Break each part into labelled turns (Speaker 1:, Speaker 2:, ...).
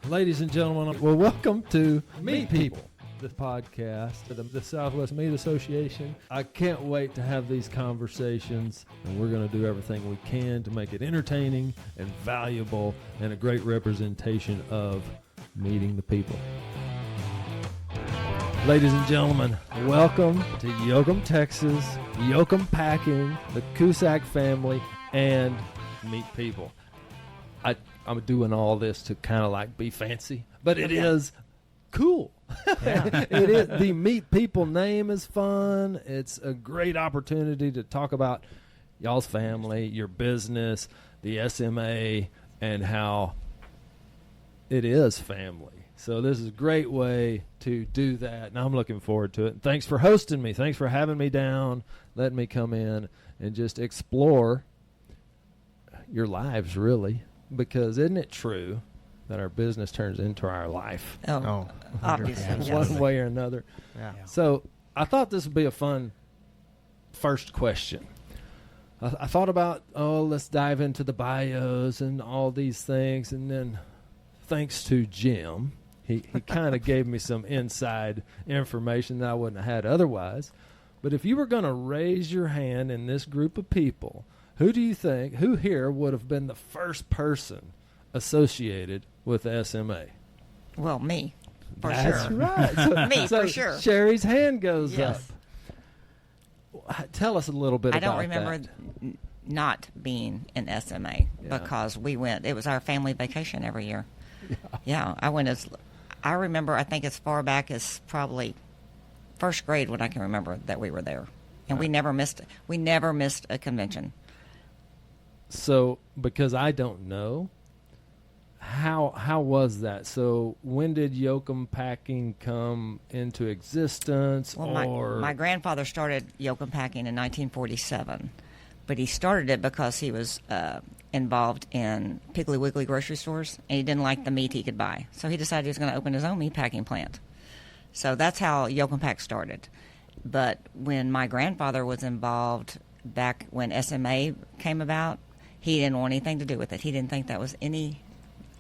Speaker 1: Ladies and gentlemen, well, welcome to Meet People, the podcast of the Southwest Meat Association. I can't wait to have these conversations, and we're going to do everything we can to make it entertaining and valuable and a great representation of meeting the people. Ladies and gentlemen, welcome to Yoakum, Texas, Yoakum Packing, the Kusak family, and Meet People. I'm doing all this to kind of like be fancy, but it is cool. Yeah. It is. The Meet People name is fun. It's a great opportunity to talk about y'all's family, your business, the SMA, and how it is family. So this is a great way to do that, and I'm looking forward to it. And thanks for hosting me. Thanks for having me down, letting me come in and just explore your lives, really. Because isn't it true that our business turns into our life?
Speaker 2: Oh, obviously.
Speaker 1: One way or another. Yeah. So I thought this would be a fun first question. I thought about, let's dive into the bios and all these things. And then thanks to Jim, he kind of gave me some inside information that I wouldn't have had otherwise. But if you were going to raise your hand in this group of people, who do you think, who here would have been the first person associated with SMA?
Speaker 2: Well, me, for
Speaker 1: That's
Speaker 2: sure.
Speaker 1: Right. So,
Speaker 2: me, for sure.
Speaker 1: Sherri's hand goes
Speaker 2: yes.
Speaker 1: up. Tell us a little bit about that.
Speaker 2: I don't remember not being in SMA because we went, it was our family vacation every year. Yeah, I remember, I think as far back as probably first grade when I can remember that we were there. And we never missed a convention.
Speaker 1: So, because I don't know, how was that? So, when did Yoakum Packing come into existence?
Speaker 2: Well, my grandfather started Yoakum Packing in 1947, but he started it because he was involved in Piggly Wiggly grocery stores, and he didn't like the meat he could buy. So he decided he was going to open his own meat packing plant. So that's how Yoakum Pack started. But when my grandfather was involved back when SMA came about, he didn't want anything to do with it. He didn't think that was we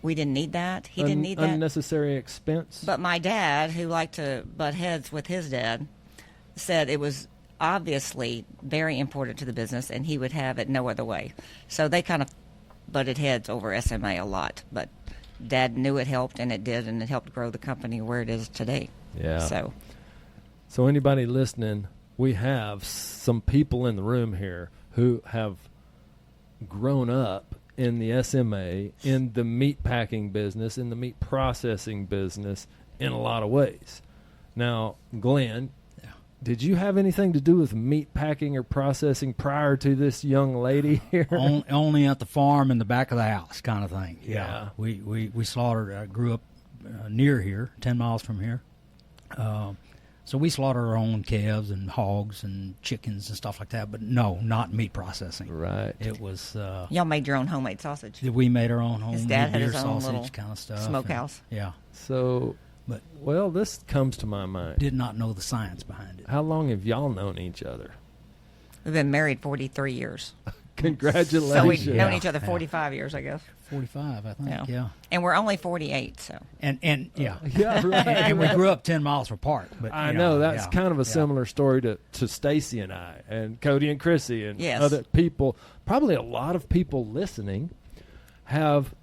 Speaker 2: didn't need that. He didn't need that.
Speaker 1: Unnecessary expense.
Speaker 2: But my dad, who liked to butt heads with his dad, said it was obviously very important to the business and he would have it no other way. So they kind of butted heads over SMA a lot. But Dad knew it helped, and it did, and it helped grow the company where it is today.
Speaker 1: Yeah. So anybody listening, we have some people in the room here who have grown up in the SMA, in the meat packing business, in the meat processing business, in a lot of ways. Now, Glen, did you have anything to do with meat packing or processing prior to this young lady here?
Speaker 3: Only at the farm in the back of the house kind of thing.
Speaker 1: Yeah.
Speaker 3: We slaughtered. I grew up near here, 10 miles from here. So we slaughtered our own calves and hogs and chickens and stuff like that, but no, not meat processing.
Speaker 1: Right.
Speaker 3: It was...
Speaker 2: y'all made your own homemade sausage.
Speaker 3: We made our own homemade
Speaker 2: his dad had his
Speaker 3: beer
Speaker 2: own
Speaker 3: sausage
Speaker 2: little
Speaker 3: kind of stuff.
Speaker 2: Smokehouse.
Speaker 3: Yeah.
Speaker 1: So, well, this comes to my mind.
Speaker 3: Did not know the science behind it.
Speaker 1: How long have y'all known each other?
Speaker 2: We've been married 43 years.
Speaker 1: Congratulations.
Speaker 2: So we've known each other 45 years, I guess.
Speaker 3: 45, I think, yeah.
Speaker 2: And we're only 48, so.
Speaker 3: And yeah.
Speaker 1: Yeah, right.
Speaker 3: And we grew up 10 miles apart. But
Speaker 1: I know that's kind of a similar story to Stacy and I, and Cody and Chrissy, and other people. Probably a lot of people listening have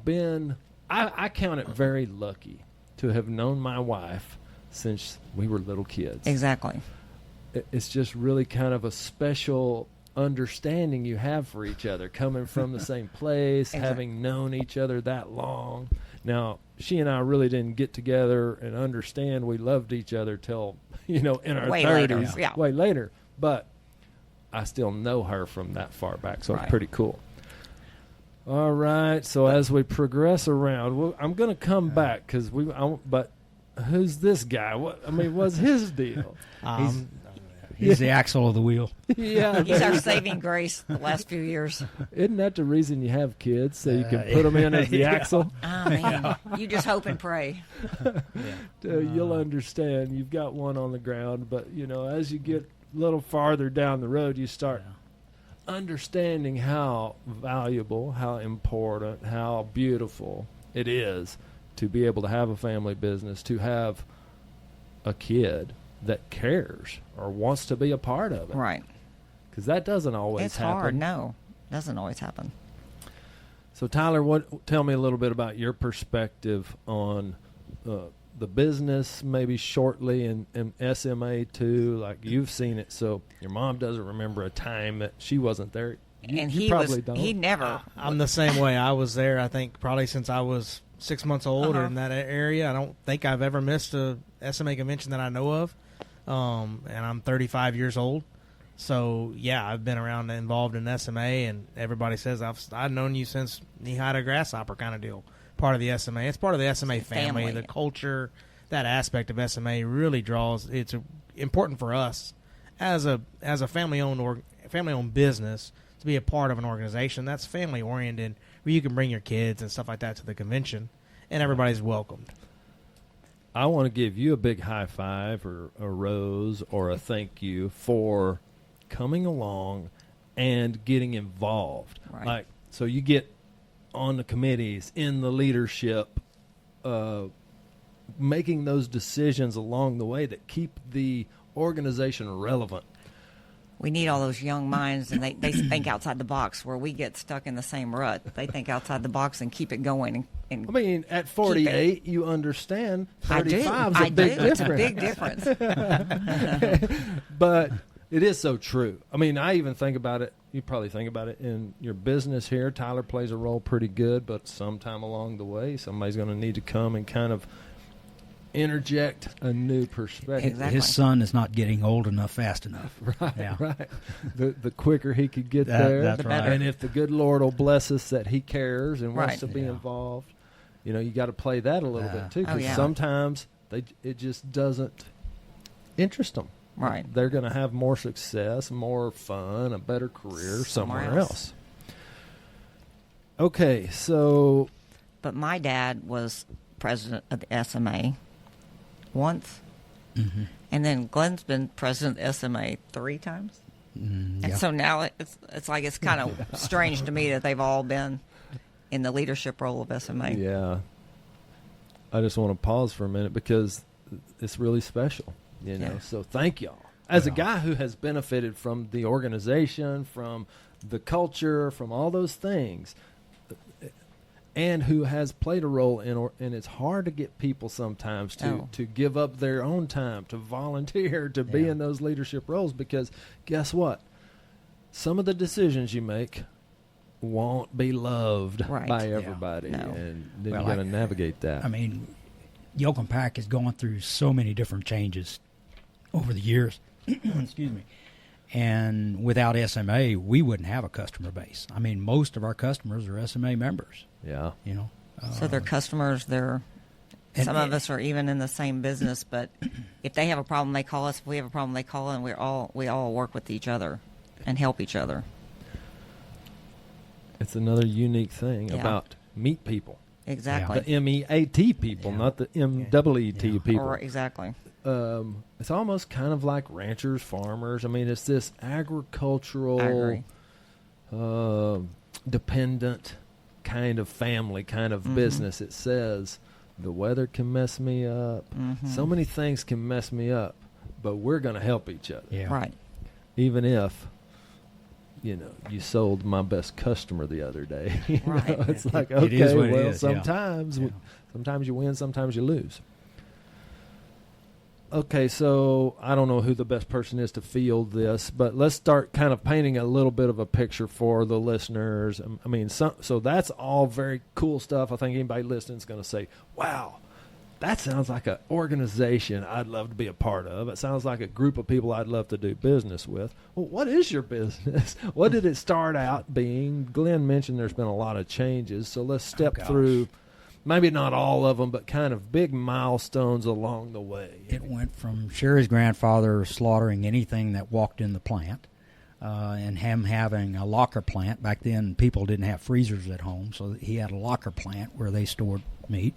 Speaker 1: been, I count it very lucky to have known my wife since we were little kids.
Speaker 2: Exactly.
Speaker 1: It's just really kind of a special understanding you have for each other, coming from the same place, having known each other that long. Now, she and I really didn't get together and understand we loved each other till, in our 30s, way later. But I still know her from that far back, so it's pretty cool. All right, so as we progress around, I'm going to come back because but who's this guy? What's his deal?
Speaker 3: He's the axle of the wheel.
Speaker 1: Yeah,
Speaker 2: he's our saving grace the last few years.
Speaker 1: Isn't that the reason you have kids, so you can put them in as the axle?
Speaker 2: I mean, you just hope and pray.
Speaker 1: You'll understand. You've got one on the ground, but as you get a little farther down the road, you start understanding how valuable, how important, how beautiful it is to be able to have a family business, to have a kid that cares or wants to be a part of it.
Speaker 2: Right.
Speaker 1: Because that doesn't always
Speaker 2: It's
Speaker 1: happen.
Speaker 2: hard. No, doesn't always happen.
Speaker 1: So, Tyler, tell me a little bit about your perspective on the business, maybe shortly, and SMA too. Like, you've seen it, so your mom doesn't remember a time that she wasn't there.
Speaker 2: And
Speaker 1: you
Speaker 2: he
Speaker 1: probably don't.
Speaker 2: He never.
Speaker 4: I'm the same way. I was there, I think, probably since I was 6 months old or
Speaker 2: Uh-huh.
Speaker 4: in that area. I don't think I've ever missed a SMA convention that I know of. And I'm 35 years old. So, yeah, I've been around and involved in SMA, and everybody says I've known you since knee-high to grasshopper kind of deal. Part of the SMA. It's part of the SMA family.
Speaker 2: Family.
Speaker 4: The culture, that aspect of SMA really draws. It's important for us as a family-owned business to be a part of an organization that's family-oriented, where you can bring your kids and stuff like that to the convention, and everybody's welcomed.
Speaker 1: I want to give you a big high five or a rose or a thank you for coming along and getting involved.
Speaker 2: Right.
Speaker 1: Like, so you get on the committees, in the leadership, making those decisions along the way that keep the organization relevant.
Speaker 2: We need all those young minds, and they think outside the box, where we get stuck in the same rut. They think outside the box and keep it going. And
Speaker 1: I mean, at 48, you understand
Speaker 2: I do.
Speaker 1: 35 is
Speaker 2: I
Speaker 1: a big
Speaker 2: do. It's
Speaker 1: difference.
Speaker 2: a big difference.
Speaker 1: But it is so true. I mean, I even think about it. You probably think about it in your business here. Tyler plays a role pretty good, but sometime along the way, somebody's going to need to come and kind of interject a new perspective.
Speaker 2: Exactly.
Speaker 3: His son is not getting old enough fast enough.
Speaker 1: Right,
Speaker 3: Yeah.
Speaker 1: right. The quicker he could get
Speaker 3: That-
Speaker 1: there,
Speaker 3: that's
Speaker 2: The better.
Speaker 3: right.
Speaker 1: and if the good Lord will bless us that he cares and wants
Speaker 2: Right.
Speaker 1: to be
Speaker 3: Yeah.
Speaker 1: involved, you know, you got to play that a little
Speaker 3: Yeah.
Speaker 1: bit too,
Speaker 2: Oh,
Speaker 1: because
Speaker 2: yeah.
Speaker 1: sometimes it just doesn't interest them.
Speaker 2: Right.
Speaker 1: They're going to have more success, more fun, a better career somewhere
Speaker 2: Somewhere else.
Speaker 1: else. Okay, so
Speaker 2: But my dad was president of the SMA once,
Speaker 3: Mm-hmm.
Speaker 2: and then Glen's been president of SMA 3 times.
Speaker 3: Yeah.
Speaker 2: And so now it's like it's kind of strange to me that they've all been in the leadership role of SMA.
Speaker 1: yeah, I just want to pause for a minute because it's really special, you know.
Speaker 2: Yeah.
Speaker 1: So thank y'all. As a
Speaker 3: Yeah.
Speaker 1: guy who has benefited from the organization, from the culture, from all those things, and who has played a role and it's hard to get people sometimes to give up their own time, to volunteer, to be
Speaker 3: Yeah.
Speaker 1: in those leadership roles, because guess what? Some of the decisions you make won't be loved
Speaker 2: Right.
Speaker 1: by
Speaker 2: Yeah.
Speaker 1: everybody,
Speaker 2: No.
Speaker 1: and then
Speaker 3: Well,
Speaker 1: you got to navigate that.
Speaker 3: I mean, Yoakum Pack has gone through so many different changes over the years. Excuse me. And without SMA, we wouldn't have a customer base. I mean, most of our customers are SMA members,
Speaker 1: Yeah.
Speaker 3: you know.
Speaker 2: So they're customers.
Speaker 3: and-
Speaker 2: Some of us are even in the same business, but if they have a problem, they call us. If we have a problem, they call, and we all work with each other and help each other.
Speaker 1: It's another unique thing
Speaker 2: Yeah.
Speaker 1: about meet people.
Speaker 2: Exactly.
Speaker 1: The MEAT people,
Speaker 3: Yeah.
Speaker 1: not the MEET
Speaker 3: Yeah.
Speaker 1: people.
Speaker 2: Or exactly.
Speaker 1: It's almost kind of like ranchers, farmers. I mean, it's this agricultural,
Speaker 2: I agree.
Speaker 1: dependent kind of family, kind of business. It says the weather can mess me up. So many things can mess me up, but we're going to help each other.
Speaker 3: Yeah.
Speaker 2: Right.
Speaker 1: Even if, you know, you sold my best customer the other day. You know,
Speaker 2: Right.
Speaker 1: it's like,
Speaker 3: It is
Speaker 1: okay,
Speaker 3: what it
Speaker 1: well,
Speaker 3: is, yeah.
Speaker 1: sometimes,
Speaker 3: Yeah.
Speaker 1: sometimes you win, sometimes you lose. Okay, so I don't know who the best person is to field this, but let's start kind of painting a little bit of a picture for the listeners. I mean, so that's all very cool stuff. I think anybody listening is going to say, wow, that sounds like an organization I'd love to be a part of. It sounds like a group of people I'd love to do business with. Well, what is your business? What did it start out being? Glen mentioned there's been a lot of changes, so let's step
Speaker 3: gosh.
Speaker 1: through. Maybe not all of them, but kind of big milestones along the way.
Speaker 3: It went from Sherri's grandfather slaughtering anything that walked in the plant, and him having a locker plant. Back then, people didn't have freezers at home, so he had a locker plant where they stored meat.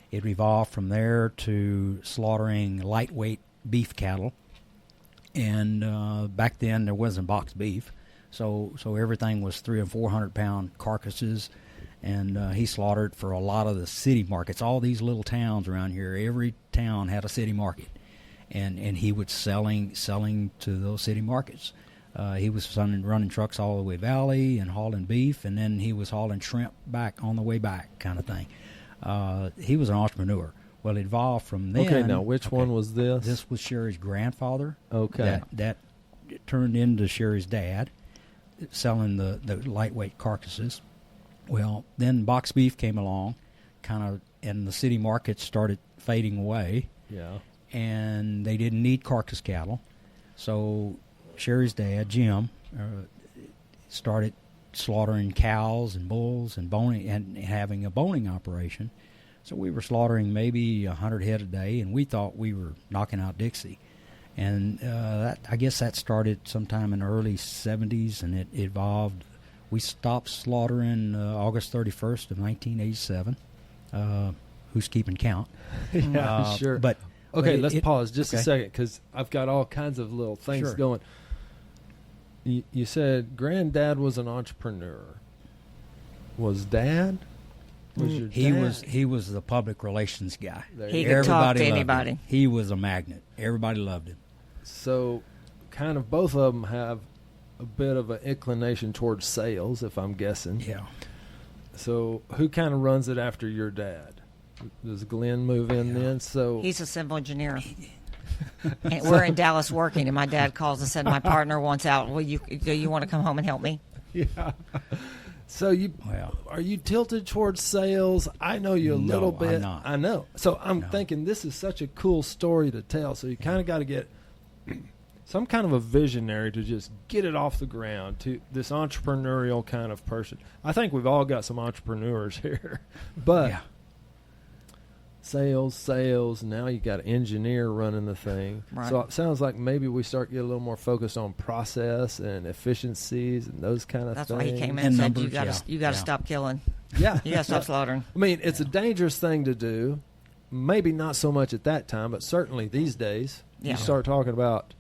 Speaker 3: It evolved from there to slaughtering lightweight beef cattle, and back then there wasn't boxed beef, so everything was 300 and 400 pound carcasses. and he slaughtered for a lot of the city markets. All these little towns around here, every town had a city market, and he was selling to those city markets. He was running trucks all the way valley and hauling beef, and then he was hauling shrimp back on the way back, kind of thing. He was an entrepreneur. Well, it evolved from then.
Speaker 1: Okay, now which one was this?
Speaker 3: This was Sherri's grandfather.
Speaker 1: Okay.
Speaker 3: That turned into Sherri's dad, selling the lightweight carcasses. Well, then box beef came along, and the city markets started fading away.
Speaker 1: Yeah.
Speaker 3: And they didn't need carcass cattle. So Sherri's dad, Jim, started slaughtering cows and bulls and boning and having a boning operation. So we were slaughtering maybe 100 head a day, and we thought we were knocking out Dixie. And I guess that started sometime in the early 70s, and it evolved. We stopped slaughtering August 31st of 1987. Who's keeping count?
Speaker 1: Yeah, sure.
Speaker 3: But
Speaker 1: okay, let's pause just a
Speaker 3: okay.
Speaker 1: second, because I've got all kinds of little things
Speaker 3: Sure.
Speaker 1: going. You said Granddad was an entrepreneur. Was Dad? Was your dad?
Speaker 3: He was the public relations guy.
Speaker 1: There
Speaker 2: He
Speaker 1: you
Speaker 2: could
Speaker 1: go.
Speaker 2: talk to
Speaker 3: loved him.
Speaker 2: anybody.
Speaker 3: He was a magnet. Everybody loved him.
Speaker 1: So, kind of both of them have a bit of an inclination towards sales, if I'm guessing.
Speaker 3: Yeah.
Speaker 1: So, who kind of runs it after your dad? Does Glen move in then? So
Speaker 2: He's a civil engineer. And we're in Dallas working, and my dad calls and said, my partner wants out. Do you want to come home and help me?
Speaker 1: yeah. So
Speaker 3: Well,
Speaker 1: are you tilted towards sales? I know you a
Speaker 3: No,
Speaker 1: little bit.
Speaker 3: I'm not.
Speaker 1: I know. So I'm
Speaker 3: No.
Speaker 1: thinking this is such a cool story to tell. So you kind of got to get some kind of a visionary to just get it off the ground, to this entrepreneurial kind of person. I think we've all got some entrepreneurs here, but
Speaker 3: yeah.
Speaker 1: sales. Now you got an engineer running the thing.
Speaker 2: Right.
Speaker 1: So it sounds like maybe we start getting a little more focused on process and efficiencies and those kind of
Speaker 2: That's
Speaker 1: things.
Speaker 2: why he came in
Speaker 3: And
Speaker 2: and said,
Speaker 3: numbers,
Speaker 2: you got to
Speaker 3: yeah.
Speaker 2: stop killing.
Speaker 1: Yeah.
Speaker 2: You got to stop slaughtering.
Speaker 1: I mean, it's a dangerous thing to do. Maybe not so much at that time, but certainly these days.
Speaker 2: Yeah.
Speaker 1: You start talking about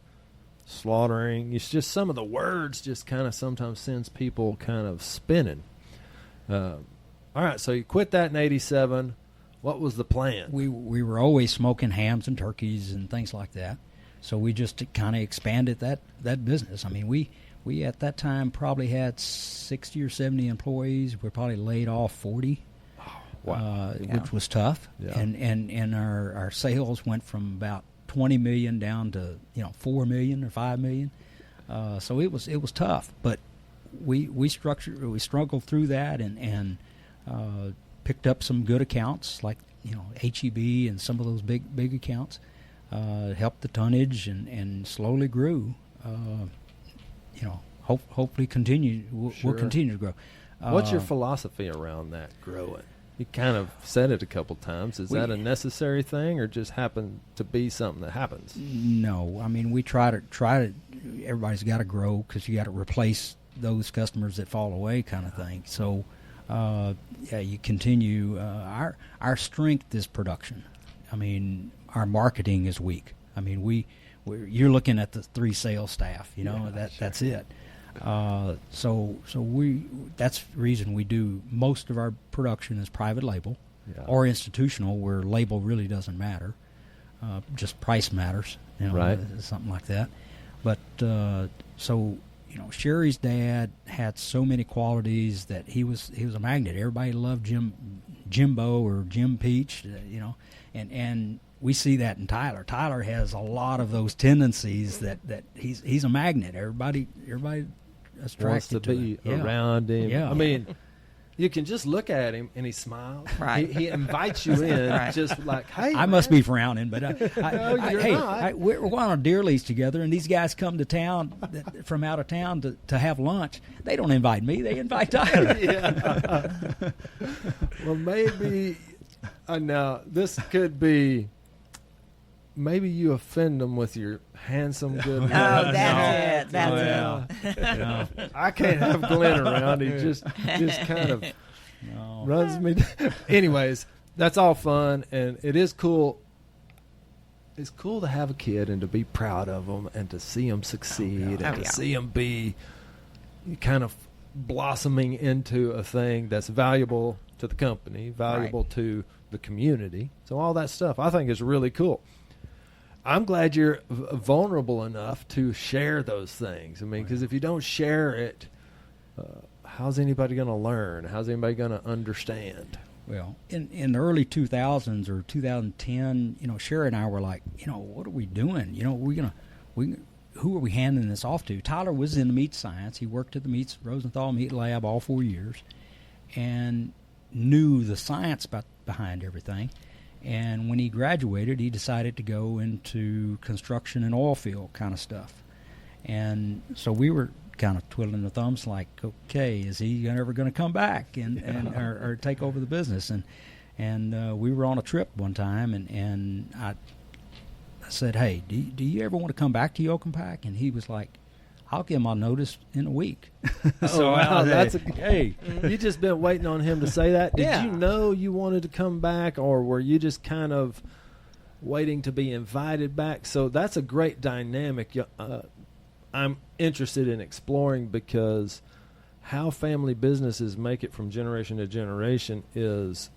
Speaker 1: slaughtering. It's just some of the words just kind of sometimes sends people kind of spinning. All right, so you quit that in 87. What was the plan?
Speaker 3: We were always smoking hams and turkeys and things like that. So we just kind of expanded that business. I mean, we at that time probably had 60 or 70 employees. We probably laid off 40.
Speaker 1: Wow.
Speaker 3: Which was tough.
Speaker 1: Yeah.
Speaker 3: And our sales went from about 20 million down to 4 million or 5 million. So it was tough, but we struggled through that and picked up some good accounts like HEB and some of those big accounts. Helped the tonnage and slowly grew. Hopefully we'll
Speaker 1: Sure.
Speaker 3: continue to grow.
Speaker 1: What's your philosophy around that growing? You kind of said it a couple times. Is that a necessary thing, or just happen to be something that happens?
Speaker 3: No, I mean we try to. Everybody's got to grow because you got to replace those customers that fall away, kind of thing. So, you continue. Our strength is production. I mean, our marketing is weak. I mean, you're looking at the 3 sales staff. That's it. So that's the reason we do most of our production is private label or institutional, where label really doesn't matter. Just price matters,
Speaker 1: Right.
Speaker 3: Something like that. But Sherri's dad had so many qualities that he was a magnet. Everybody loved Jimbo or Jim Peach, and we see that in Tyler. Tyler has a lot of those tendencies that he's a magnet. Everybody
Speaker 1: Wants
Speaker 3: attracted
Speaker 1: to be
Speaker 3: him. Yeah.
Speaker 1: around him.
Speaker 3: Yeah.
Speaker 1: I mean, you can just look at him and he smiles.
Speaker 2: Right.
Speaker 1: He invites you in,
Speaker 2: Right.
Speaker 1: just like, hey,
Speaker 3: I must be frowning, but
Speaker 1: you're not.
Speaker 3: we're going on deer lease together, and these guys come to town from out of town to have lunch. They don't invite me; they invite Tyler.
Speaker 1: Yeah. Well, maybe now this could be. Maybe you offend them with your handsome, good.
Speaker 2: Oh, that's it. That's
Speaker 3: it.
Speaker 1: I can't have Glen around. He just kind of runs me down. Anyways, that's all fun, and it is cool. It's cool to have a kid and to be proud of them and to see them succeed and to see them be kind of blossoming into a thing that's valuable to the company, valuable to the community. So all that stuff I think is really cool. I'm glad you're vulnerable enough to share those things. I mean, because if you don't share it, how's anybody going to learn? How's anybody going to understand?
Speaker 3: Well, in the early 2000s or 2010, Sherri and I were like, what are we doing? Who are we handing this off to? Tyler was in the meat science. He worked at the Rosenthal Meat Lab all 4 years and knew the science behind everything. And when he graduated, he decided to go into construction and oil field kind of stuff. And so we were kind of twiddling the thumbs like, okay, is he ever going to come back or take over the business? And we were on a trip one time, and I said, hey, do you ever want to come back to Yoakum Pack? And he was like, I'll give my notice in a week.
Speaker 1: So wow, hey, you just been waiting on him to say that. Did you know you wanted to come back, or were you just kind of waiting to be invited back? So that's a great dynamic. I'm interested in exploring, because how family businesses make it from generation to generation is,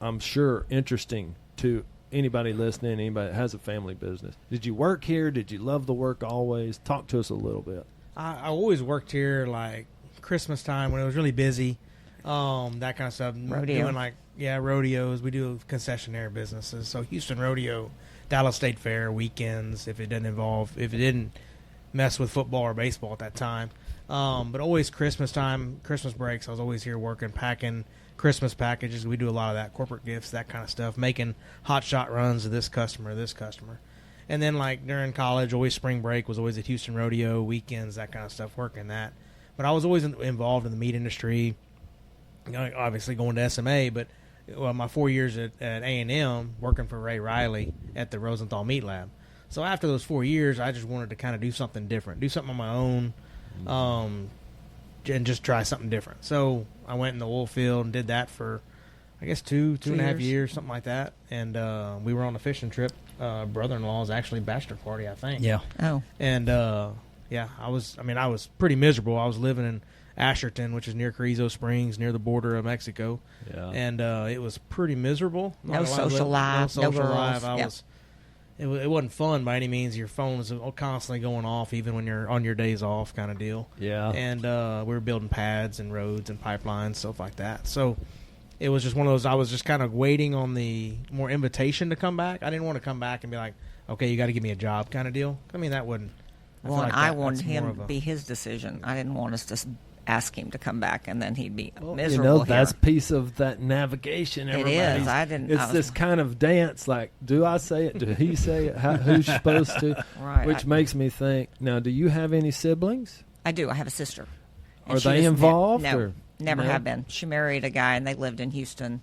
Speaker 1: I'm sure, interesting to anybody listening, anybody that has a family business. Did you work here? Did you love the work always? Talk to us a little bit.
Speaker 4: I always worked here, like Christmas time when it was really busy, that kind of stuff.
Speaker 2: Rodeo.
Speaker 4: Doing rodeos. We do concessionaire businesses. So Houston Rodeo, Dallas State Fair, weekends, if it didn't mess with football or baseball at that time. But always Christmas time, Christmas breaks, I was always here working, packing Christmas packages. We do a lot of that, corporate gifts, that kind of stuff, making hot shot runs to this customer. And then, like, during college, always spring break was always at Houston Rodeo, weekends, that kind of stuff, working that. But I was always involved in the meat industry, obviously going to SMA, but my 4 years at A&M, working for Ray Riley at the Rosenthal Meat Lab. So after those 4 years, I just wanted to kind of do something different, do something on my own, and just try something different. So I went in the oil field and did that for, I guess, two and a half years, something like that. And we were on a fishing trip. Brother-in-law's actually bachelor party, I think.
Speaker 3: Yeah.
Speaker 2: Oh.
Speaker 4: And I was pretty miserable. I was living in Asherton, which is near Carrizo Springs, near the border of Mexico.
Speaker 1: Yeah.
Speaker 4: And it was pretty miserable.
Speaker 2: No social life, no girls.
Speaker 4: It wasn't fun by any means. Your phone was constantly going off, even when you're on your days off, kind of deal.
Speaker 1: Yeah.
Speaker 4: And we were building pads and roads and pipelines, stuff like that. So it was just one of those. I was just kind of waiting on the more invitation to come back. I didn't want to come back and be like, okay, you got to give me a job, kind of deal. I mean, that wouldn't.
Speaker 2: I wanted him to be his decision. I didn't want us to ask him to come back, and then he'd be miserable here.
Speaker 1: That's piece of that navigation.
Speaker 2: It is.
Speaker 1: It's this kind of dance. Like, do I say it? Do he say it? Who's supposed to?
Speaker 2: Right.
Speaker 1: Which makes me think. Now, do you have any siblings?
Speaker 2: I do. I have a sister.
Speaker 1: Are they involved?
Speaker 2: No, never have been. She married a guy, and they lived in Houston,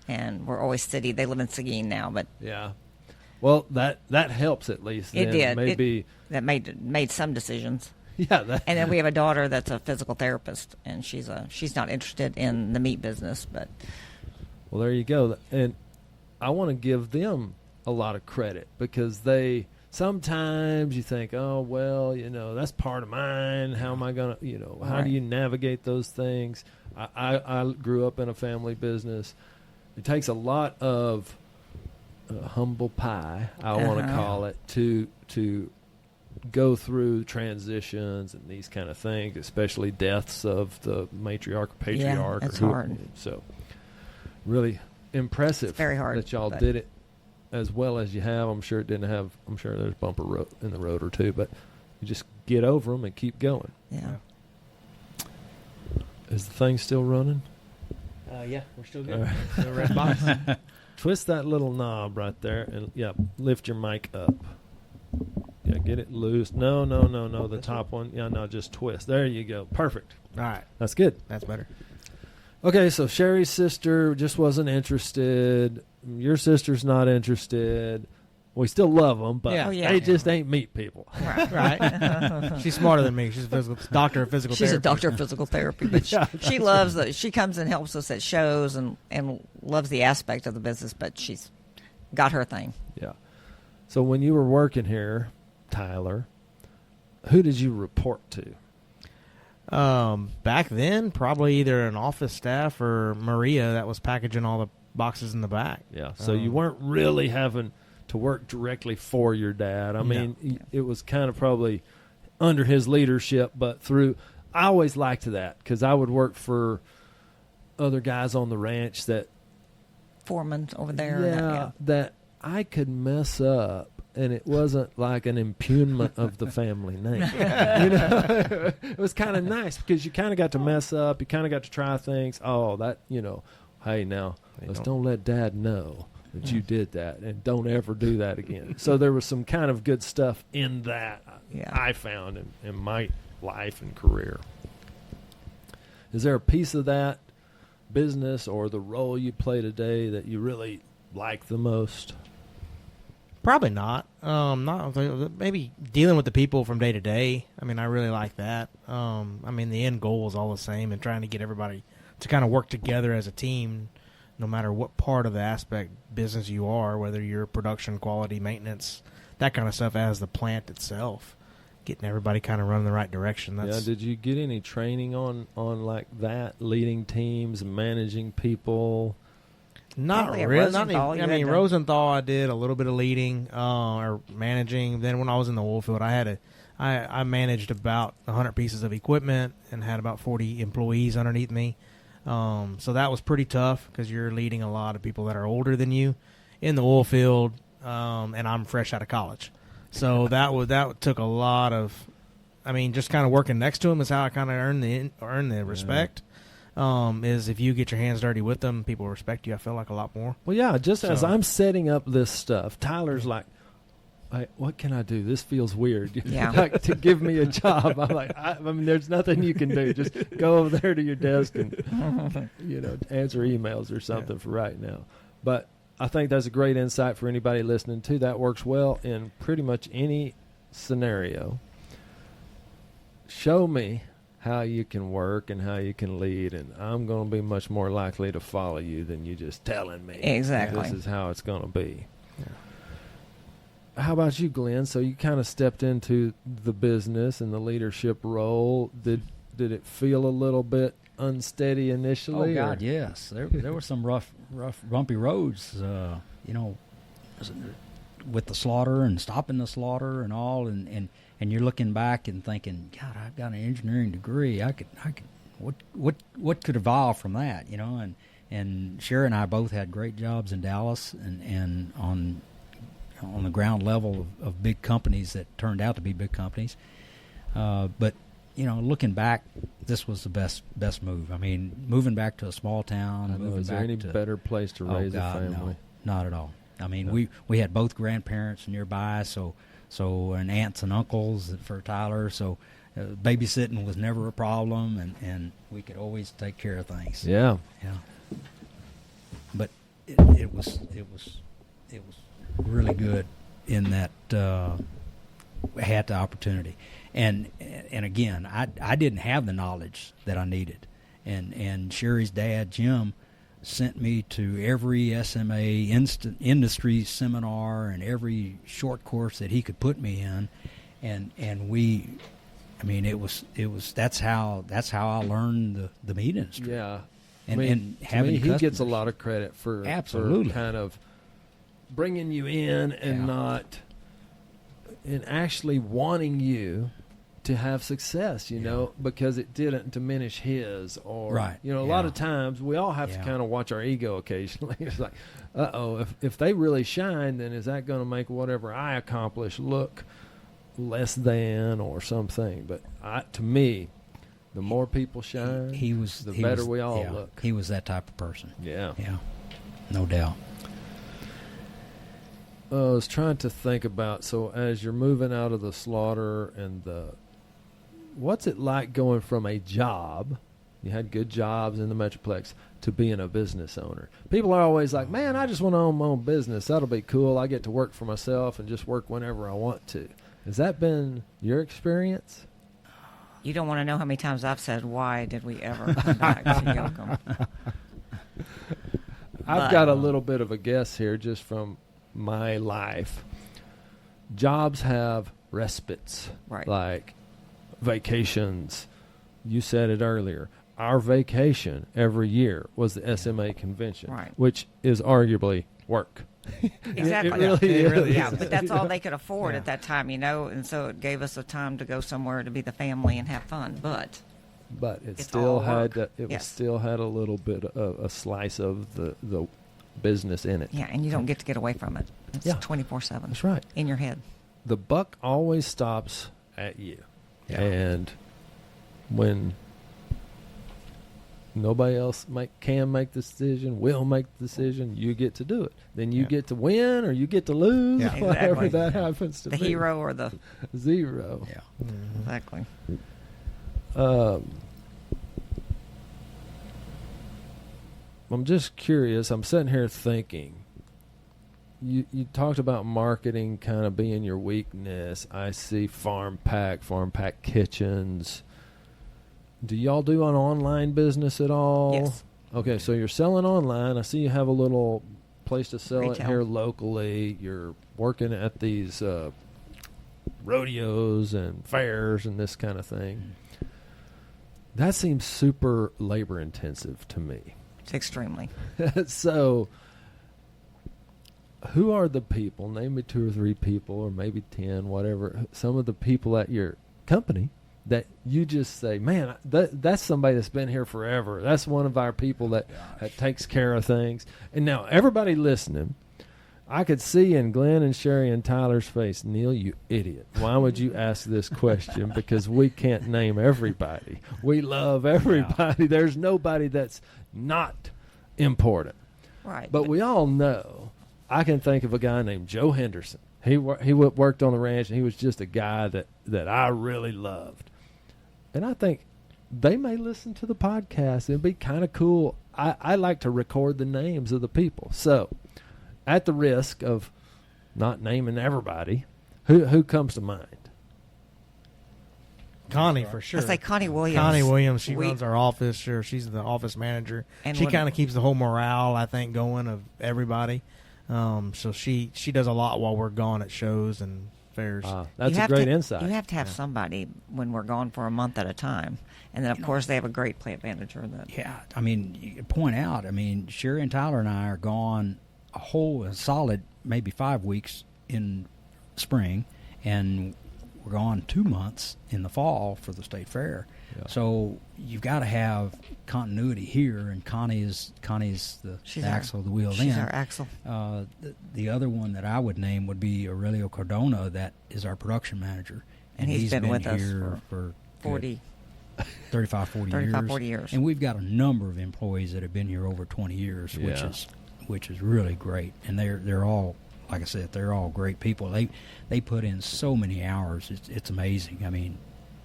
Speaker 2: and we're always city. They live in Seguin now, but
Speaker 1: yeah. Well, that helps at least.
Speaker 2: It did.
Speaker 1: Maybe
Speaker 2: that made some decisions.
Speaker 1: Yeah.
Speaker 2: And then we have a daughter that's a physical therapist, and she's not interested in the meat business, but.
Speaker 1: Well, there you go. And I want to give them a lot of credit, because sometimes you think, oh, well, that's part of mine. How am I going to, how do you navigate those things? I grew up in a family business. It takes a lot of humble pie, I want to call it, to go through transitions and these kind of things, especially deaths of the matriarch or patriarch.
Speaker 2: Yeah, it's hard.
Speaker 1: So really impressive.
Speaker 2: It's very hard
Speaker 1: that y'all did it as well as you have. I'm sure there's a bumper in the road or two, but you just get over them and keep going.
Speaker 2: Yeah.
Speaker 1: Is the thing still running?
Speaker 4: Yeah, we're still good. Right. Still red box.
Speaker 1: Twist that little knob right there, and lift your mic up. Yeah, get it loose. No, the top one. Yeah, no, just twist. There you go. Perfect.
Speaker 4: All right.
Speaker 1: That's good.
Speaker 4: That's better.
Speaker 1: Okay, so Sherri's sister just wasn't interested. Your sister's not interested. We still love them, but they just ain't meat people.
Speaker 4: Right. She's smarter than me. She's a doctor of physical therapy.
Speaker 2: She's a doctor of physical therapy, but she loves she comes and helps us at shows and loves the aspect of the business, but she's got her thing.
Speaker 1: Yeah. So when you were working here, Tyler, who did you report to?
Speaker 4: Back then, probably either an office staff or Maria that was packaging all the boxes in the back.
Speaker 1: Yeah. So you weren't really having to work directly for your dad. I mean, it was kind of probably under his leadership, but through. I always liked that because I would work for other guys on the ranch that
Speaker 2: Foreman over there.
Speaker 1: That I could mess up, and it wasn't like an impugnment of the family name. It was kind of nice because you kind of got to mess up. You kind of got to try things. Oh, that hey, now let's don't let Dad know that you did that, and don't ever do that again. So there was some kind of good stuff in that I found in my life and career. Is there a piece of that business or the role you play today that you really like the most?
Speaker 4: Probably not. Maybe dealing with the people from day to day. I mean, I really like that. I mean, the end goal is all the same, and trying to get everybody to kind of work together as a team, no matter what part of the aspect business you are, whether you're production, quality, maintenance, that kind of stuff, as the plant itself. Getting everybody kind of running the right direction.
Speaker 1: Did you get any training on like that, leading teams, managing people?
Speaker 4: Not really. Rosenthal, I did a little bit of leading or managing. Then when I was in the oil field, I managed about 100 pieces of equipment and had about 40 employees underneath me. So that was pretty tough because you're leading a lot of people that are older than you in the oil field, and I'm fresh out of college. So that took a lot of, just kind of working next to them is how I kind of earn the respect. Is if you get your hands dirty with them, people respect you. I feel like a lot more.
Speaker 1: Well, yeah. As I'm setting up this stuff, Tyler's like, hey, "What can I do? This feels weird."
Speaker 2: Yeah.
Speaker 1: Like to give me a job. I'm like, there's nothing you can do. Just go over there to your desk and answer emails or something for right now. But I think that's a great insight for anybody listening too. That works well in pretty much any scenario. Show me how you can work and how you can lead, and I'm going to be much more likely to follow you than you just telling me.
Speaker 2: Exactly.
Speaker 1: This is how it's going to be. Yeah. How about you, Glenn? So you kind of stepped into the business and the leadership role. Did it feel a little bit unsteady initially?
Speaker 3: Oh God, yes. There were some rough, bumpy roads. With the slaughter and stopping the slaughter and all, and you're looking back and thinking, God, I've got an engineering degree. What could evolve from that? And Sherri and I both had great jobs in Dallas and on the ground level of big companies that turned out to be big companies. But looking back, this was the best move. Moving back to a small town.
Speaker 1: Is there any better place to raise a family?
Speaker 3: No, not at all. We had both grandparents nearby, so and aunts and uncles for Tyler, so babysitting was never a problem, and we could always take care of things.
Speaker 1: Yeah.
Speaker 3: But it was really good in that we had the opportunity. And again, I didn't have the knowledge that I needed, and Sherri's dad, Jim, sent me to every SMA industry seminar and every short course that he could put me in, and we, it was that's how I learned the meat industry.
Speaker 1: Yeah,
Speaker 3: and having
Speaker 1: he gets a lot of credit for
Speaker 3: absolutely
Speaker 1: for kind of bringing you in and actually wanting you to have success, because it didn't diminish his or,
Speaker 3: right.
Speaker 1: A lot of times we all have to kind of watch our ego occasionally. It's like, if they really shine, then is that going to make whatever I accomplish look less than or something? But to me, the more people shine, the better we all look.
Speaker 3: He was that type of person.
Speaker 1: Yeah.
Speaker 3: Yeah. No doubt.
Speaker 1: I was trying to think about, so as you're moving out of the slaughter and what's it like going from a job, you had good jobs in the Metroplex, to being a business owner? People are always like, man, I just want to own my own business. That'll be cool. I get to work for myself and just work whenever I want to. Has that been your experience?
Speaker 2: You don't want to know how many times I've said, why did we ever come back to Yoakum?
Speaker 1: I've got a little bit of a guess here just from my life. Jobs have respites,
Speaker 2: right,
Speaker 1: like vacations, you said it earlier. Our vacation every year was the SMA convention,
Speaker 2: Right.
Speaker 1: which is arguably work.
Speaker 2: Exactly.
Speaker 1: It really
Speaker 2: Yeah,
Speaker 1: is.
Speaker 2: but that's all they could afford at that time, and so it gave us a time to go somewhere to be the family and have fun. But
Speaker 1: It
Speaker 2: It's
Speaker 1: still
Speaker 2: all
Speaker 1: had
Speaker 2: work.
Speaker 1: was still had a little bit of a slice of the business in it.
Speaker 2: yeah, and you don't get to get away from it. It's
Speaker 1: Yeah.
Speaker 2: 24/7.
Speaker 1: That's right.
Speaker 2: In your head.
Speaker 1: The buck always stops at you,
Speaker 3: Yeah.
Speaker 1: and when nobody else can make the decision, will make the decision, you get to do it. Then you get to win or you get to lose,
Speaker 4: Yeah.
Speaker 1: whatever
Speaker 2: Exactly.
Speaker 1: that happens to
Speaker 2: The
Speaker 1: be.
Speaker 2: hero or the
Speaker 1: Zero.
Speaker 3: Yeah.
Speaker 2: exactly.
Speaker 1: I'm just curious. I'm sitting here thinking. You talked about marketing kind of being your weakness. I see farm pack kitchens. Do y'all do an online business at all?
Speaker 2: Yes.
Speaker 1: Okay, so you're selling online. I see you have a little place to sell it
Speaker 2: Retail.
Speaker 1: here locally. You're working at these rodeos and fairs and this kind of thing. That seems super labor intensive to me.
Speaker 2: It's extremely.
Speaker 1: So, who are the people? Name me 2 or 3 people, or maybe 10, whatever. Some of the people at your company that you just say, man, that's somebody that's been here forever. That's one of our people that takes care of things. And now, everybody listening, I could see in Glen and Sherri and Tyler's face, Neil, you idiot. Why would you ask this question? Because we can't name everybody. We love everybody. There's nobody that's not important.
Speaker 2: Right.
Speaker 1: But we all know, I can think of a guy named Joe Henderson. He worked on the ranch, and he was just a guy that I really loved. And I think they may listen to the podcast. It'd be kind of cool. I like to record the names of the people. So, at the risk of not naming everybody, who comes to mind?
Speaker 4: Connie, for sure.
Speaker 2: I say Connie Williams.
Speaker 4: Connie Williams, she
Speaker 2: We-
Speaker 4: runs our office. Sure, she's the office manager.
Speaker 2: And
Speaker 4: She
Speaker 2: what-
Speaker 4: kind of keeps the whole morale, I think, going of everybody. So she does a lot while we're gone at shows and fairs.
Speaker 1: That's
Speaker 2: You
Speaker 1: a
Speaker 2: have
Speaker 1: great
Speaker 2: to-
Speaker 1: insight.
Speaker 2: You have to have somebody when we're gone for a month at a time, and then of course they have a great plant manager that.
Speaker 3: Yeah, I mean, you point out. I mean, Sherri and Tyler and I are gone a solid maybe 5 weeks in spring, and we're gone 2 months in the fall for the state fair.
Speaker 1: Yeah.
Speaker 3: So you've got to have continuity here, and Connie's the
Speaker 2: She's
Speaker 3: axle of the wheel.
Speaker 2: She's
Speaker 3: then
Speaker 2: our axle.
Speaker 3: the other one that I would name would be Aurelio Cardona, that is our production manager,
Speaker 2: And he's been with us
Speaker 3: here for
Speaker 2: 40,
Speaker 3: 35, 40
Speaker 2: 35,
Speaker 3: years.
Speaker 2: 40 years.
Speaker 3: And we've got a number of employees that have been here over 20 years,
Speaker 1: Yeah.
Speaker 3: which is really great. And they're all, like I said, they're all great people. They put in so many hours. It's amazing. I mean,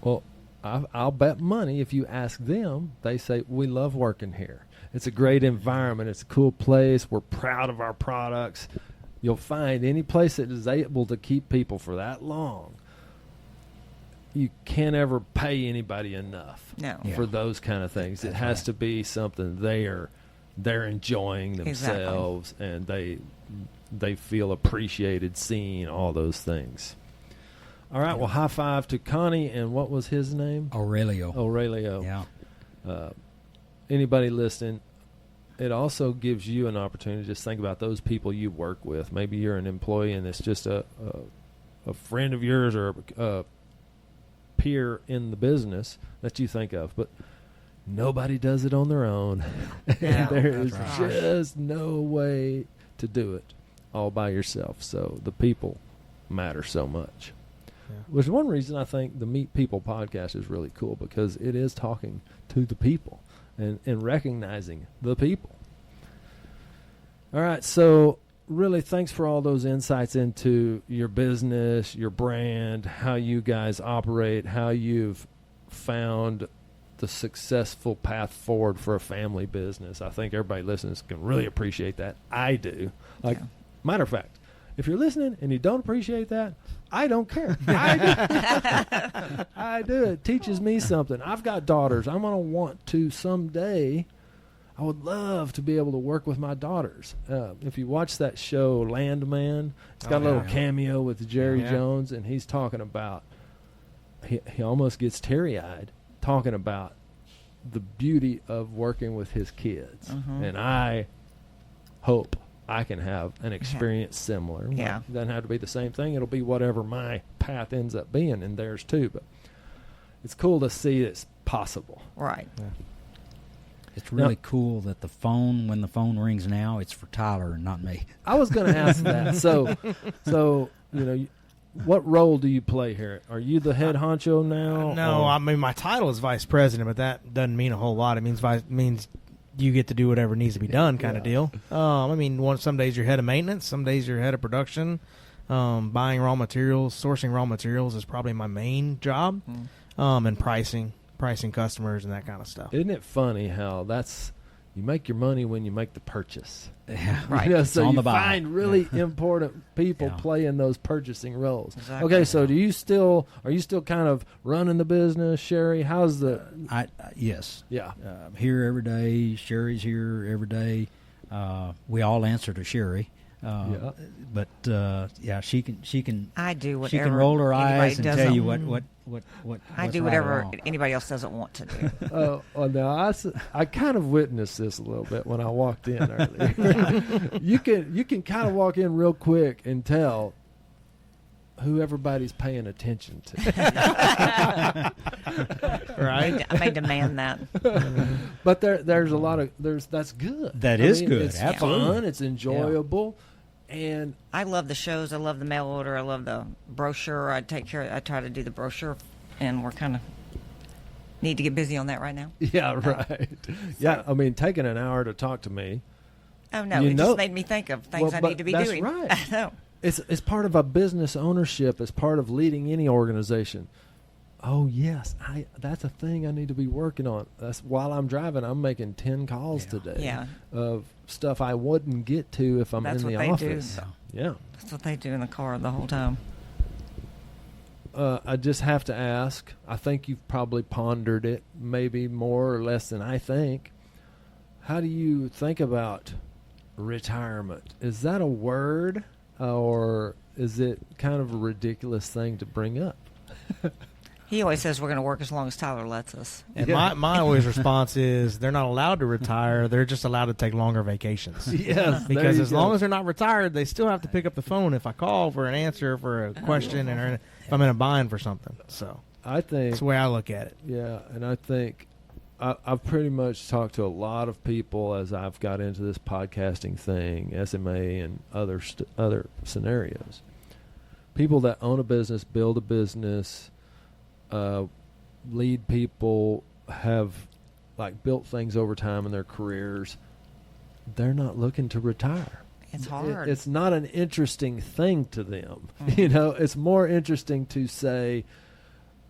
Speaker 1: Well, I'll bet money if you ask them, they say, we love working here. It's a great environment. It's a cool place. We're proud of our products. You'll find any place that is able to keep people for that long, you can't ever pay anybody enough
Speaker 2: No.
Speaker 3: Yeah.
Speaker 1: for those kind of things. It
Speaker 3: That's
Speaker 1: has
Speaker 3: right.
Speaker 1: to be something they're enjoying themselves, and they feel appreciated, seen, all those things. All right, well, high five to Connie, and what was his name?
Speaker 3: Aurelio.
Speaker 1: Aurelio.
Speaker 3: Yeah.
Speaker 1: Anybody listening, it also gives you an opportunity to just think about those people you work with. Maybe you're an employee and it's just a friend of yours or a peer in the business that you think of, but nobody does it on their own.
Speaker 2: Yeah,
Speaker 1: There is
Speaker 3: that's right.
Speaker 1: just no way to do it all by yourself. So the people matter so much.
Speaker 4: Yeah.
Speaker 1: Which is one reason I think the Meet People podcast is really cool, because it is talking to the people and recognizing the people. All right, so really thanks for all those insights into your business, your brand, how you guys operate, how you've found the successful path forward for a family business. I think everybody listening can really appreciate that. I do. Like,
Speaker 2: Yeah.
Speaker 1: matter of fact, if you're listening and you don't appreciate that, I don't care. I do. I do. It teaches me something. I've got daughters. I'm going to want to someday. I would love to be able to work with my daughters. If you watch that show, Landman, it's got a little
Speaker 3: yeah.
Speaker 1: cameo with Jerry
Speaker 4: Yeah.
Speaker 1: Jones, and he's talking about he almost gets teary-eyed talking about the beauty of working with his kids. And I hope I can have an experience similar.
Speaker 2: Yeah.
Speaker 1: It doesn't have to be the same thing. It'll be whatever my path ends up being, and theirs too. But it's cool to see it's possible.
Speaker 2: Right.
Speaker 1: Yeah.
Speaker 3: It's really cool that when the phone rings now, it's for Tyler and not me.
Speaker 1: I was going to ask that. So, what role do you play here? Are you the head honcho now?
Speaker 4: No, I mean, my title is vice president, but that doesn't mean a whole lot. It means you get to do whatever needs to be done, kind of deal. I mean, some days you're head of maintenance, some days you're head of production. Buying raw materials, sourcing raw materials is probably my main job, and pricing customers and that kind of stuff.
Speaker 1: Isn't it funny how you make your money when you make the purchase?
Speaker 3: Yeah,
Speaker 2: right.
Speaker 1: So you find really important people playing those purchasing roles.
Speaker 2: Exactly.
Speaker 1: Okay, so are you still kind of running the business, Sherri? How's the?
Speaker 3: Yes.
Speaker 1: Yeah.
Speaker 3: I'm here every day. Sherri's here every day. We all answer to Sherri. But she can.
Speaker 2: I do whatever.
Speaker 3: She can roll her eyes and tell you what.
Speaker 2: I do whatever anybody else doesn't want to do.
Speaker 1: Now I kind of witnessed this a little bit when I walked in earlier. You can kind of walk in real quick and tell who everybody's paying attention to.
Speaker 4: Right?
Speaker 2: I may demand that.
Speaker 1: But there's a lot of that's good.
Speaker 3: That is good.
Speaker 1: It's
Speaker 3: Absolutely.
Speaker 1: fun. It's enjoyable. And
Speaker 2: I love the shows. I love the mail order. I love the brochure. I try to do the brochure, and we're kind of need to get busy on that right now.
Speaker 1: yeah, right. Yeah, I mean, taking an hour to talk to me.
Speaker 2: Oh no, just made me think of things I need to be
Speaker 1: that's
Speaker 2: doing.
Speaker 1: Right.
Speaker 2: I know.
Speaker 1: It's part of a business ownership. It's part of leading any organization. Oh yes, that's a thing I need to be working on. That's while I'm driving, I'm making 10 calls today of stuff I wouldn't get to if I'm in the office. Yeah,
Speaker 2: that's what they do in the car the whole time.
Speaker 1: I just have to ask. I think you've probably pondered it, maybe more or less than I think. How do you think about retirement? Is that a word, or is it kind of a ridiculous thing to bring up?
Speaker 2: He always says we're going to work as long as Tyler lets us.
Speaker 4: And my always response is they're not allowed to retire. They're just allowed to take longer vacations.
Speaker 1: Yes.
Speaker 4: Because as long as they're not retired, they still have to pick up the phone if I call for an answer, for a question, and if I'm in a bind for something. So
Speaker 1: I think
Speaker 4: that's the way I look at it.
Speaker 1: Yeah, and I think I've pretty much talked to a lot of people as I've got into this podcasting thing, SMA and other scenarios. People that own a business, build a business, lead people, have built things over time in their careers. They're not looking to retire.
Speaker 2: It's hard.
Speaker 1: It's not an interesting thing to them. It's more interesting to say,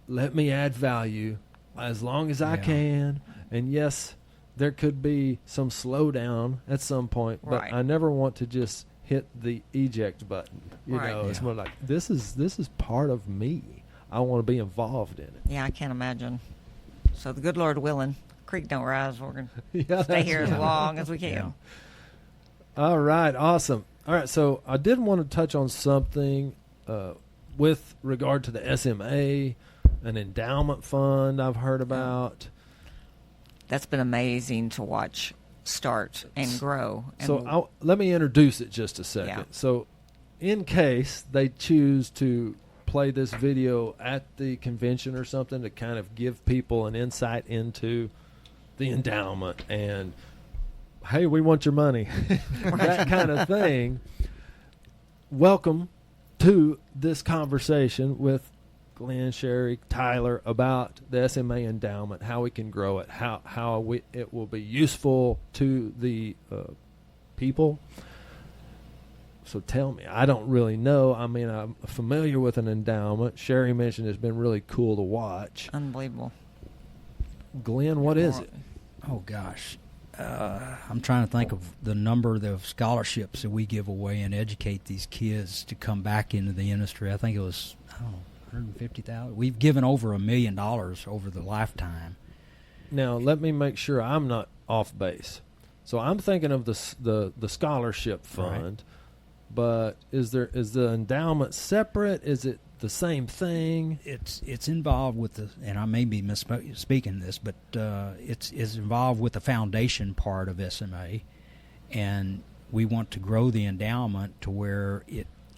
Speaker 1: let me add value as long as I can. And yes, there could be some slowdown at some point, but I never want to just hit the eject button. It's more like this is part of me. I want to be involved in it.
Speaker 2: Yeah, I can't imagine. So the good Lord willing, creek don't rise. We're going to stay here as
Speaker 1: right.
Speaker 2: long as we can.
Speaker 3: Yeah.
Speaker 1: All right, awesome. All right, so I did want to touch on something with regard to the SMA, an endowment fund I've heard about.
Speaker 2: That's been amazing to watch start and grow. And
Speaker 1: so let me introduce it just a second.
Speaker 2: Yeah.
Speaker 1: So in case they choose to play this video at the convention or something to kind of give people an insight into the endowment and, hey, we want your money, that kind of thing. Welcome to this conversation with Glen, Sherri, Tyler about the SMA endowment, how we can grow it, how it will be useful to the people. So tell me, I don't really know. I mean, I'm familiar with an endowment. Sherri mentioned it's been really cool to watch.
Speaker 2: Unbelievable.
Speaker 1: Glen, what is it?
Speaker 3: Oh, gosh. I'm trying to think of the number of scholarships that we give away and educate these kids to come back into the industry. I think it was, $150,000. We've given over $1 million over the lifetime.
Speaker 1: Now, let me make sure I'm not off base. So I'm thinking of the scholarship fund, but is the endowment separate? Is it the same thing?
Speaker 3: It's involved with the, and I may be misspeaking this, but it's involved with the foundation part of SMA, and we want to grow the endowment to where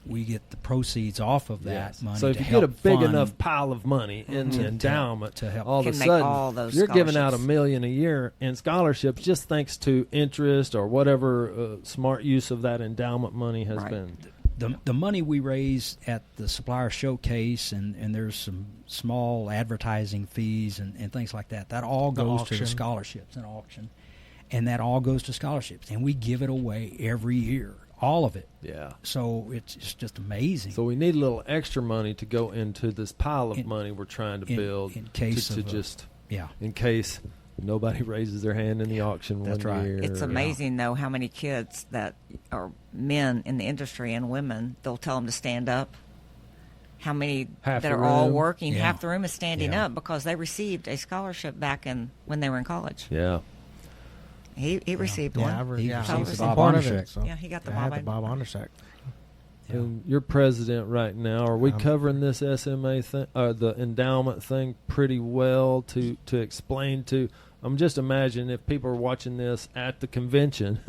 Speaker 3: we get the proceeds off of that money.
Speaker 1: So if
Speaker 3: to
Speaker 1: you get a
Speaker 3: help
Speaker 1: big
Speaker 3: fund
Speaker 1: enough pile of money in the endowment,
Speaker 3: to help
Speaker 1: all of a
Speaker 2: Can make all
Speaker 1: sudden
Speaker 2: those
Speaker 1: you're giving out $1
Speaker 2: scholarships.
Speaker 1: million a year in scholarships just thanks to interest or whatever smart use of that endowment money has
Speaker 2: Right.
Speaker 1: been.
Speaker 3: the money we raise at the supplier showcase, and there's some small advertising fees and things like that. That all
Speaker 4: The
Speaker 3: goes to the
Speaker 4: auction.
Speaker 3: scholarships and auction, and that all goes to scholarships, and we give it away every year, all of it.
Speaker 1: Yeah.
Speaker 3: So it's just amazing.
Speaker 1: So we need a little extra money to go into this pile of money we're trying to build
Speaker 3: in case
Speaker 1: to
Speaker 3: of
Speaker 1: just
Speaker 3: yeah.
Speaker 1: in case nobody raises their hand in the auction
Speaker 3: That's
Speaker 1: one
Speaker 3: right.
Speaker 1: year.
Speaker 2: It's amazing, though, how many kids that are men in the industry and women, they'll tell them to stand up. How many
Speaker 1: Half
Speaker 2: that
Speaker 1: the
Speaker 2: are all
Speaker 1: room.
Speaker 2: working,
Speaker 3: Yeah.
Speaker 2: half the room is standing
Speaker 3: Yeah.
Speaker 2: up because they received a scholarship back when they were in college.
Speaker 1: Yeah.
Speaker 2: He received
Speaker 4: Yeah,
Speaker 2: one.
Speaker 3: He
Speaker 4: yeah,
Speaker 3: received
Speaker 4: I was
Speaker 2: the
Speaker 4: a
Speaker 3: Bob
Speaker 4: part of
Speaker 3: Ondersek.
Speaker 4: it. So.
Speaker 2: Yeah, he got the
Speaker 4: I had
Speaker 2: Bob.
Speaker 4: the Bob Ondersek.
Speaker 3: Yeah.
Speaker 1: And you're president right now. Are we covering this SMA thing, the endowment thing, pretty well to explain to? I'm just imagining if people are watching this at the convention.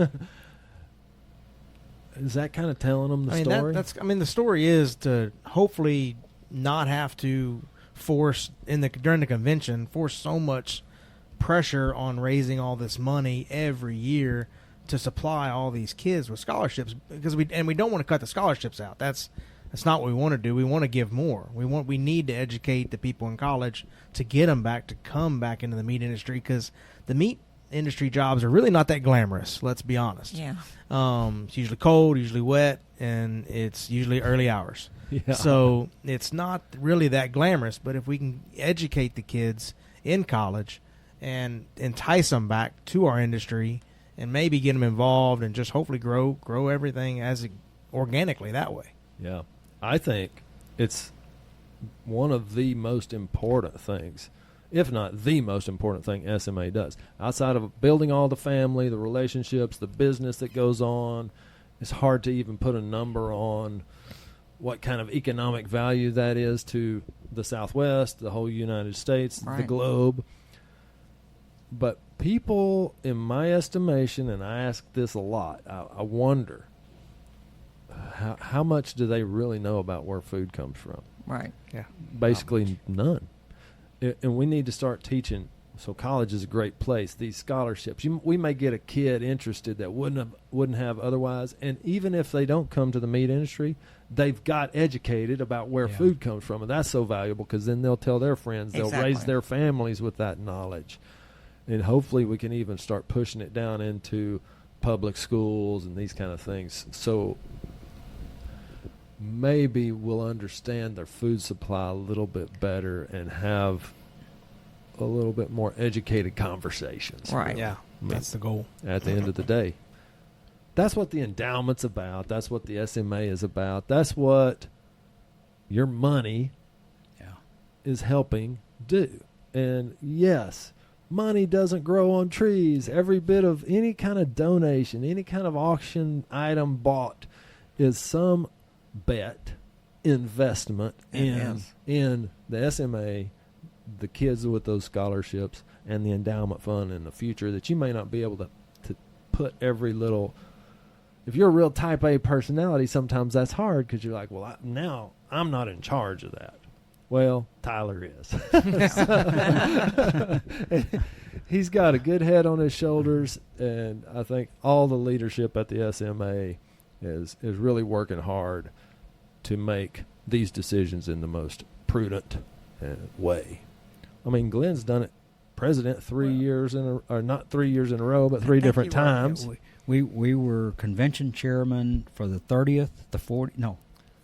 Speaker 1: Is that kind of telling them the story?
Speaker 4: The story is to hopefully not have to force during the convention so much pressure on raising all this money every year to supply all these kids with scholarships, because we don't want to cut the scholarships out. That's not what we want to do. We want to give more. We need to educate the people in college to get them to come back into the meat industry, because the meat industry jobs are really not that glamorous. Let's be honest.
Speaker 2: Yeah.
Speaker 4: It's usually cold, usually wet, and it's usually early hours.
Speaker 1: Yeah.
Speaker 4: So it's not really that glamorous. But if we can educate the kids in college and entice them back to our industry, and maybe get them involved, and just hopefully grow everything organically that way.
Speaker 1: Yeah. I think it's one of the most important things, if not the most important thing SMA does. Outside of building all the family, the relationships, the business that goes on, it's hard to even put a number on what kind of economic value that is to the Southwest, the whole United States, the
Speaker 2: Right.
Speaker 1: globe. But people, in my estimation, and I ask this a lot, I wonder, how much do they really know about where food comes from?
Speaker 2: Right.
Speaker 4: Yeah.
Speaker 1: Basically none. And we need to start teaching. So college is a great place. These scholarships, we may get a kid interested that wouldn't have otherwise. And even if they don't come to the meat industry, they've got educated about where
Speaker 3: Yeah.
Speaker 1: food comes from, and that's so valuable, because then they'll tell their friends. They'll raise
Speaker 2: Exactly.
Speaker 1: their families with that knowledge. And hopefully we can even start pushing it down into public schools and these kind of things. So maybe we'll understand their food supply a little bit better and have a little bit more educated conversations.
Speaker 2: Right.
Speaker 4: Yeah, that's the goal.
Speaker 1: At the end of the day. That's what the endowment's about. That's what the SMA is about. That's what your money
Speaker 3: Yeah.
Speaker 1: is helping do. And yes, money doesn't grow on trees. Every bit of any kind of donation, any kind of auction item bought is some bet, investment in the SMA, the kids with those scholarships, and the endowment fund in the future, that you may not be able to put every little. If you're a real type A personality, sometimes that's hard, because you're like, well, now I'm not in charge of that. Well, Tyler is. He's got a good head on his shoulders, and I think all the leadership at the SMA is really working hard to make these decisions in the most prudent way. I mean, Glen's done it, president, 3 years or not 3 years in a row, but three
Speaker 2: think
Speaker 1: different
Speaker 2: you were.
Speaker 1: times.
Speaker 3: We were convention chairman for the 40th, 40th,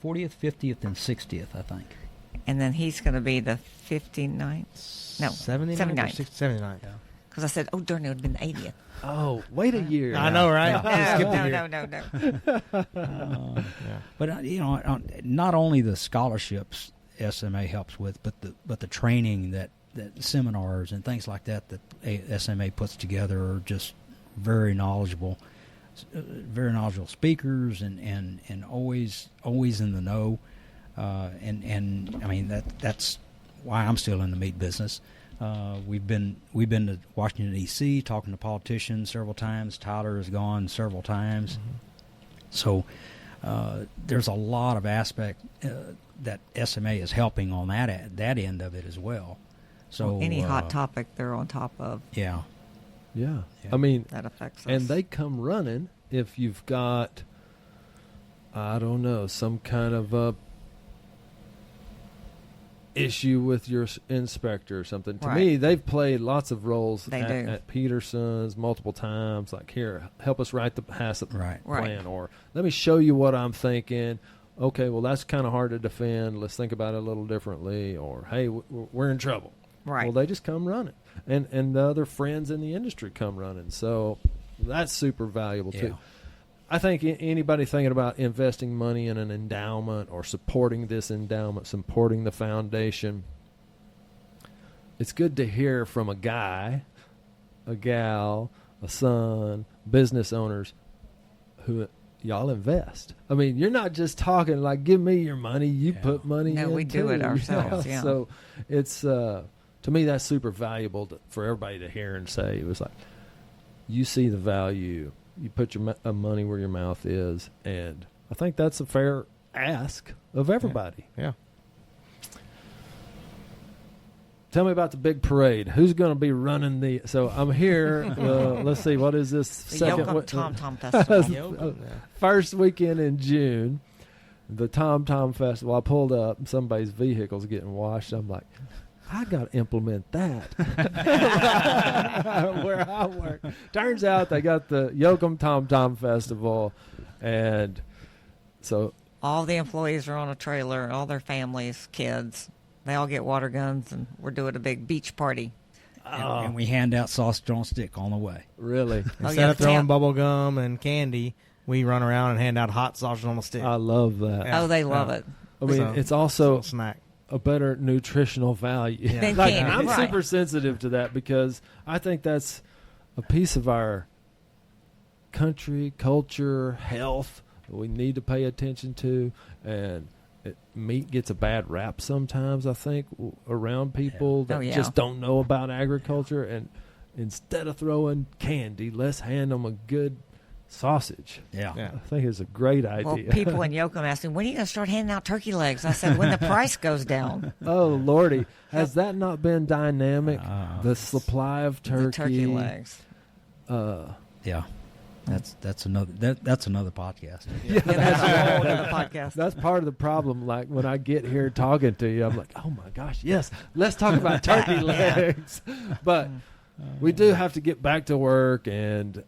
Speaker 3: 50th, and 60th, I think.
Speaker 2: And then he's going to be the 59th. No,
Speaker 4: 79.
Speaker 2: 79th.
Speaker 4: 79.
Speaker 3: Yeah.
Speaker 2: Because I said, oh, darn, it would have been the 80th.
Speaker 1: Oh, wait a year.
Speaker 4: I know, right?
Speaker 3: Yeah.
Speaker 4: Skip a
Speaker 2: No,
Speaker 4: year.
Speaker 2: no.
Speaker 4: Yeah.
Speaker 3: But not only the scholarships SMA helps with, but the training that seminars and things like that SMA puts together are just very knowledgeable speakers and always in the know. And I mean that's why I'm still in the meat business. We've been to Washington D.C. talking to politicians several times. Tyler has gone several times. So there's a lot of aspect that SMA is helping on that end of it as well. So
Speaker 2: any hot topic they're on top of.
Speaker 3: Yeah.
Speaker 1: I mean,
Speaker 2: that affects us.
Speaker 1: and they come running if you've got, I don't know, some kind of a issue with your inspector or something. To me, they've played lots of roles at Peterson's multiple times. Like, here, help us write the HACCP plan, or let me show you what I'm thinking. Okay, well, that's kind of hard to defend. Let's think about it a little differently. Or, hey, we're in trouble.
Speaker 2: Right.
Speaker 1: Well, they just come running. And the other friends in the industry come running. So that's super valuable, too. I think anybody thinking about investing money in an endowment or supporting this endowment, supporting the foundation, it's good to hear from a guy, a gal, a son, business owners who y'all invest. I mean, you're not just talking like, give me your money. You put money in.
Speaker 2: No, we do it ourselves. Yeah.
Speaker 1: So it's, to me, that's super valuable for everybody to hear and say. It was like, you see the value. You put your money where your mouth is, and I think that's a fair ask of everybody.
Speaker 4: Yeah.
Speaker 1: Tell me about the big parade. Who's going to be running the? So I'm here. Let's see. What is this?
Speaker 2: The Yoakum Tom Tom Festival.
Speaker 1: First weekend in June, the Tom Tom Festival. I pulled up, and somebody's vehicle's getting washed. I'm like, I got to implement that where I work. Turns out they got the Yoakum Tom Tom Festival, and so
Speaker 2: all the employees are on a trailer, all their families, kids. They all get water guns, and we're doing a big beach party.
Speaker 3: And we hand out sausage on a stick on the way.
Speaker 1: Really?
Speaker 4: Instead of throwing bubble gum and candy, we run around and hand out hot sausage on a stick.
Speaker 1: I love that.
Speaker 2: Yeah. Oh, they love it.
Speaker 1: I mean,
Speaker 4: So,
Speaker 1: it's also
Speaker 4: a snack.
Speaker 1: a better nutritional value.
Speaker 2: Yeah.
Speaker 1: Like, I'm super sensitive to that because I think that's a piece of our country, culture, health that we need to pay attention to. And meat gets a bad rap sometimes, I think, around people that just don't know about agriculture. And instead of throwing candy, let's hand them a good sausage. I think it's a great idea.
Speaker 2: Well, people in Yoakum asked me, when are you going to start handing out turkey legs? I said, when the price goes down.
Speaker 1: Oh, Lordy. Has that not been dynamic? The supply of turkey.
Speaker 2: The turkey legs.
Speaker 3: That's another podcast.
Speaker 2: That's a whole other podcast.
Speaker 1: That's part of the problem. Like, when I get here talking to you, I'm like, oh my gosh, yes, let's talk about turkey legs. But we do have to get back to work and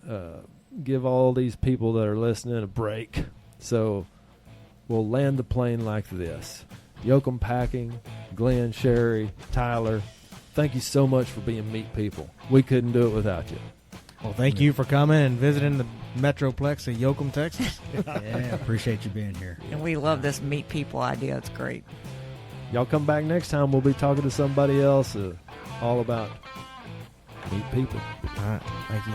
Speaker 1: give all these people that are listening a break. So we'll land the plane like this. Yoakum Packing, Glen, Sherri, Tyler, thank you so much for being meat people. We couldn't do it without you.
Speaker 4: Well, thank you for coming and visiting the Metroplex of Yoakum, Texas.
Speaker 3: Appreciate you being here.
Speaker 2: And we love this meat people idea. It's great.
Speaker 1: Y'all come back next time. We'll be talking to somebody else all about meat people.
Speaker 4: All right. Thank you.